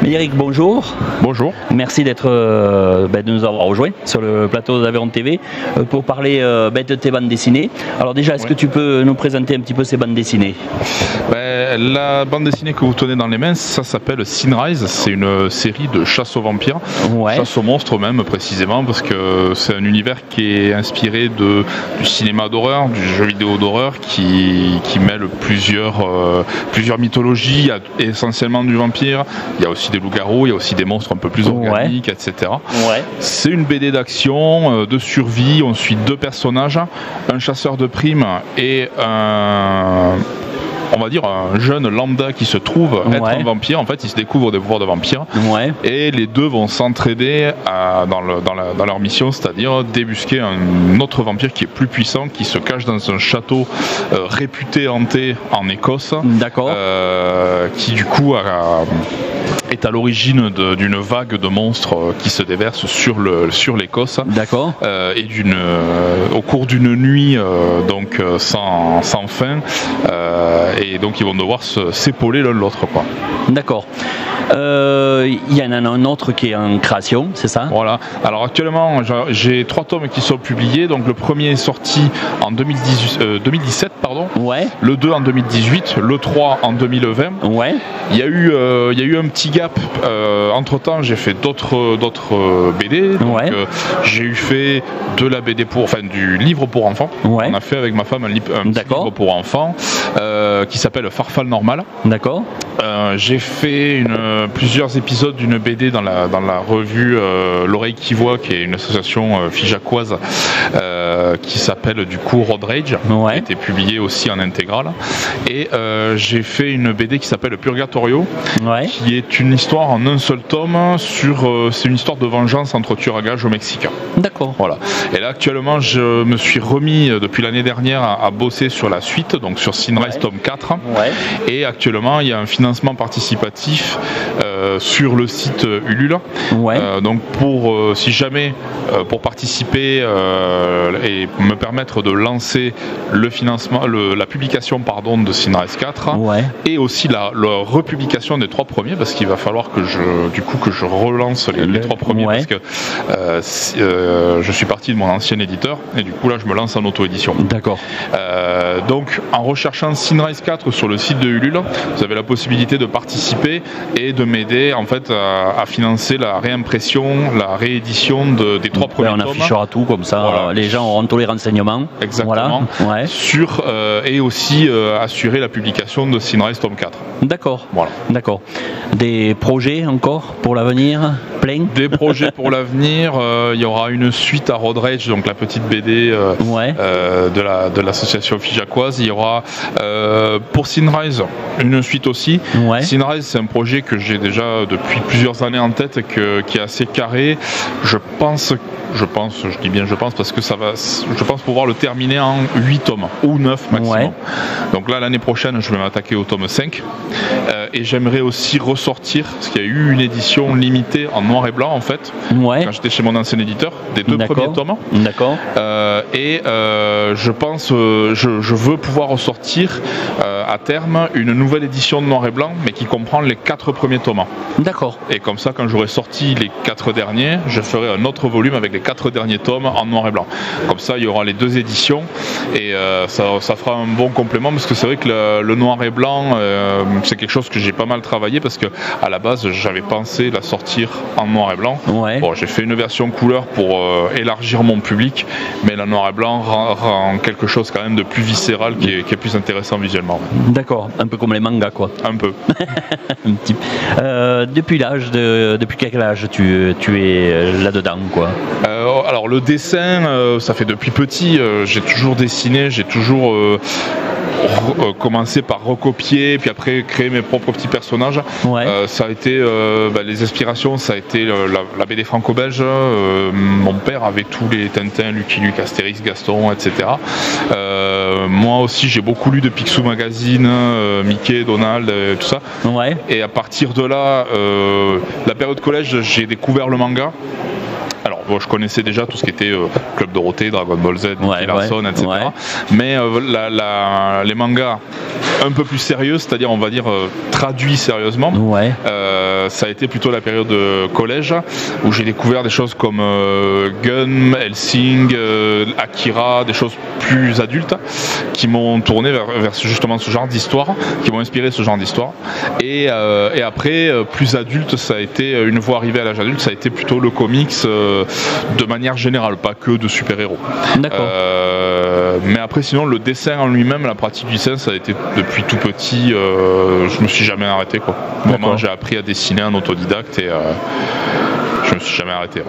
Eric, bonjour. Bonjour. Merci d'être, de nous avoir rejoints sur le plateau d'Aveyron TV pour parler de tes bandes dessinées. Alors déjà, est-ce que tu peux nous présenter un petit peu ces bandes dessinées? La bande dessinée que vous tenez dans les mains, ça s'appelle Sinrise. C'est une série de chasse aux vampires, chasse aux monstres même précisément, parce que c'est un univers qui est inspiré du cinéma d'horreur, du jeu vidéo d'horreur, qui mêle plusieurs mythologies. Il y a essentiellement du vampire, il y a aussi des loups-garous, il y a aussi des monstres un peu plus organiques, etc. C'est une BD d'action, de survie. On suit deux personnages, un chasseur de primes et on va dire un jeune lambda qui se trouve être un vampire. En fait, ils se découvrent des pouvoirs de vampire et les deux vont s'entraider dans leur mission, c'est-à-dire débusquer un autre vampire qui est plus puissant, qui se cache dans un château réputé hanté en Écosse, qui du coup est à l'origine d'une vague de monstres qui se déverse sur l'Écosse. Et au cours d'une nuit sans fin. Et donc ils vont devoir s'épauler l'un l'autre. D'accord. Il y en a un autre qui est en création, c'est ça? Voilà. Alors actuellement, j'ai 3 tomes qui sont publiés. Donc le premier est sorti en 2017, pardon. Le 2 en 2018, le 3 en 2020. Il y a eu un petit gap. Entre temps, j'ai fait d'autres BD. J'ai fait de la BD du livre pour enfants. On a fait avec ma femme un petit livre pour enfants qui s'appelle Farfalle Normal. J'ai fait plusieurs épisodes d'une BD dans la revue L'Oreille qui voit, qui est une association figeacoise qui s'appelle du coup Road Rage, qui a été publiée aussi en intégrale. Et j'ai fait une BD qui s'appelle Purgatorio, qui est une histoire en un seul tome c'est une histoire de vengeance entre tueurs à gages au Mexique. Voilà. Et là actuellement je me suis remis depuis l'année dernière à bosser sur la suite, donc sur Sinrise tome 4. Et actuellement il y a un financement participatif sur le site Ulule. Donc si jamais pour participer et me permettre de lancer le financement, la publication de Sinrise 4 et aussi la republication des 3 premiers, parce qu'il va falloir que je relance les 3 premiers parce que je suis parti de mon ancien éditeur et du coup là je me lance en auto-édition. Donc en recherchant Sinrise 4 sur le site de Ulule, vous avez la possibilité de participer et de m'aider en fait à financer la réimpression, la réédition des 3 premiers tomes. On affichera tout comme ça, les gens auront tous les renseignements. Exactement. Et aussi assurer la publication de Sinrise tome 4. Des projets encore pour l'avenir? Plein. Des projets pour l'avenir. Il y aura une suite à Road Rage, donc la petite BD de l'association figeacoise. Il y aura pour Sinrise une suite aussi. Sinrise, c'est un projet que j'ai déjà depuis plusieurs années en tête, qui est assez carré. Je dis bien je pense, parce que je pense pouvoir le terminer en 8 tomes ou 9 maximum. Donc là l'année prochaine je vais m'attaquer au tome 5 et j'aimerais aussi ressortir, parce qu'il y a eu une édition limitée en noir et blanc en fait, quand j'étais chez mon ancien éditeur, des 2 premiers tomes. D'accord. Je pense, je veux pouvoir ressortir à terme une nouvelle édition de noir et blanc, mais qui comprend les 4 premiers tomes. D'accord. Et comme ça, quand j'aurai sorti les 4 derniers, je ferai un autre volume avec les 4 derniers tomes en noir et blanc. Comme ça, il y aura les 2 éditions et ça fera un bon complément, parce que c'est vrai que le noir et blanc, c'est quelque chose que j'ai pas mal travaillé, parce que à la base, j'avais pensé la sortir en noir et blanc. Bon, j'ai fait une version couleur pour élargir mon public, mais le noir et blanc rend quelque chose quand même de plus viscéral, qui est plus intéressant visuellement. D'accord, un peu comme les mangas quoi. Un peu. Un petit... depuis quel âge tu es là-dedans quoi? Alors le dessin, ça fait depuis petit, j'ai toujours dessiné, j'ai toujours commencé par recopier, puis après créer mes propres petits personnages. Ça a été les inspirations, ça a été la BD franco-belge. Mon père avait tous les Tintin, Lucky Luke, Astérix, Gaston, etc. Moi aussi j'ai beaucoup lu de Picsou Magazine, Mickey, Donald, tout ça. Et à partir de là, la période collège, j'ai découvert le manga. Alors, je connaissais déjà tout ce qui était Club Dorothée, Dragon Ball Z, Nicky Larson, etc. Mais les mangas un peu plus sérieux, c'est-à-dire on va dire traduits sérieusement, ça a été plutôt la période collège, où j'ai découvert des choses comme Gun, Hellsing, Akira, des choses plus adultes qui m'ont tourné vers justement ce genre d'histoire, qui m'ont inspiré ce genre d'histoire. Et après, plus adulte, ça a été, une fois arrivé à l'âge adulte, ça a été plutôt le comics de manière générale, pas que de super-héros. Mais après, sinon, le dessin en lui-même, la pratique du dessin, ça a été depuis tout petit, je me suis jamais arrêté quoi. Vraiment, j'ai appris à dessiner en autodidacte et je me suis jamais arrêté.